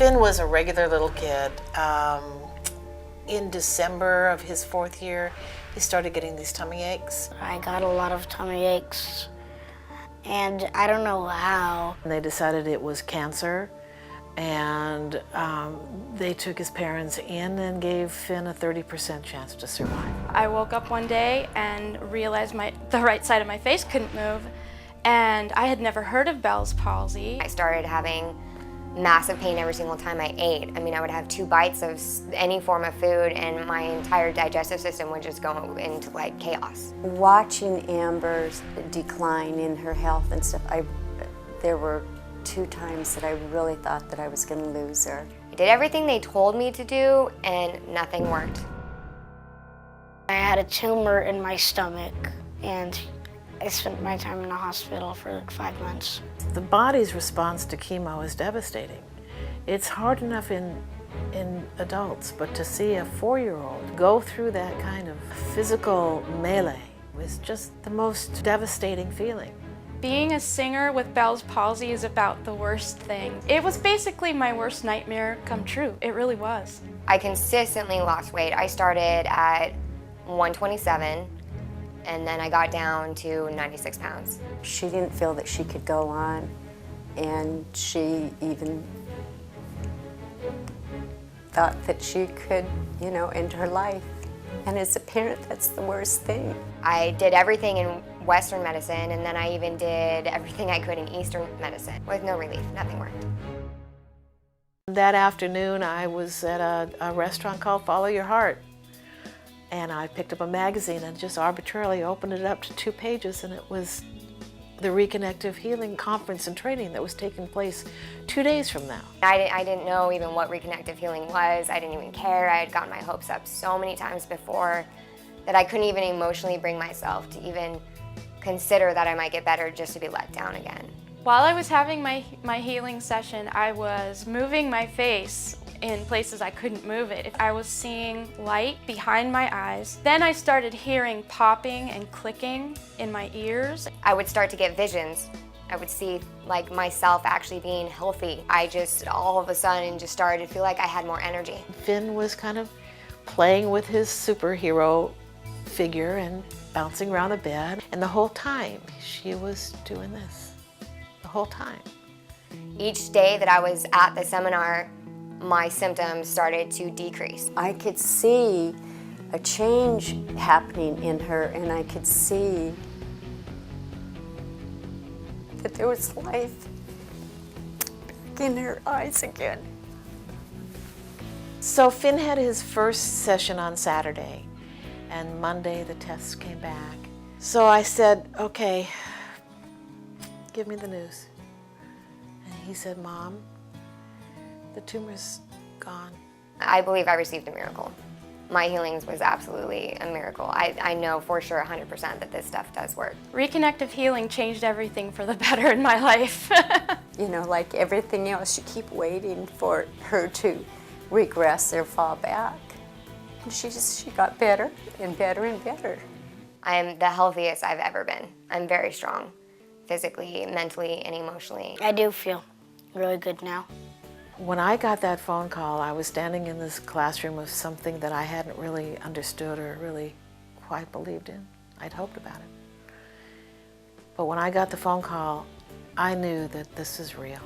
Finn was a regular little kid. In December of his 4th year, he started getting these tummy aches. I got a lot of tummy aches, and I don't know how. And they decided it was cancer, and they took his parents in and gave Finn a 30% chance to survive. I woke up one day and realized the right side of my face couldn't move, and I had never heard of Bell's palsy. I started having massive pain every single time I ate. I mean, I would have 2 bites of any form of food and my entire digestive system would just go into like chaos. Watching Amber's decline in her health and stuff, there were 2 times that I really thought that I was going to lose her. I did everything they told me to do and nothing worked. I had a tumor in my stomach, and I spent my time in the hospital for like 5 months. The body's response to chemo is devastating. It's hard enough in adults, but to see a 4-year-old go through that kind of physical melee was just the most devastating feeling. Being a singer with Bell's palsy is about the worst thing. It was basically my worst nightmare come true. It really was. I consistently lost weight. I started at 127 and then I got down to 96 pounds. She didn't feel that she could go on, and she even thought that she could, end her life. And as a parent, that's the worst thing. I did everything in Western medicine, and then I even did everything I could in Eastern medicine with no relief. Nothing worked. That afternoon, I was at a restaurant called Follow Your Heart. And I picked up a magazine and just arbitrarily opened it up to 2 pages, and it was the Reconective Healing Conference and Training that was taking place 2 days from now. I didn't know even what reconnective healing was. I didn't even care. I had gotten my hopes up so many times before that I couldn't even emotionally bring myself to even consider that I might get better just to be let down again. While I was having my healing session, I was moving my face in places I couldn't move it. I was seeing light behind my eyes. Then I started hearing popping and clicking in my ears. I would start to get visions. I would see like myself actually being healthy. I just all of a sudden just started to feel like I had more energy. Finn was kind of playing with his superhero figure and bouncing around the bed. And the whole time she was doing this, the whole time. Each day that I was at the seminar, my symptoms started to decrease. I could see a change happening in her, and I could see that there was life back in her eyes again. So Finn had his first session on Saturday, and Monday the tests came back. So I said, okay, give me the news. And he said, Mom, the tumor's gone. I believe I received a miracle. My healings was absolutely a miracle. I know for sure 100% that this stuff does work. Reconnective healing changed everything for the better in my life. Like everything else, you keep waiting for her to regress or fall back. And she got better and better and better. I'm the healthiest I've ever been. I'm very strong, physically, mentally, and emotionally. I do feel really good now. When I got that phone call, I was standing in this classroom of something that I hadn't really understood or really quite believed in. I'd hoped about it. But when I got the phone call, I knew that this is real.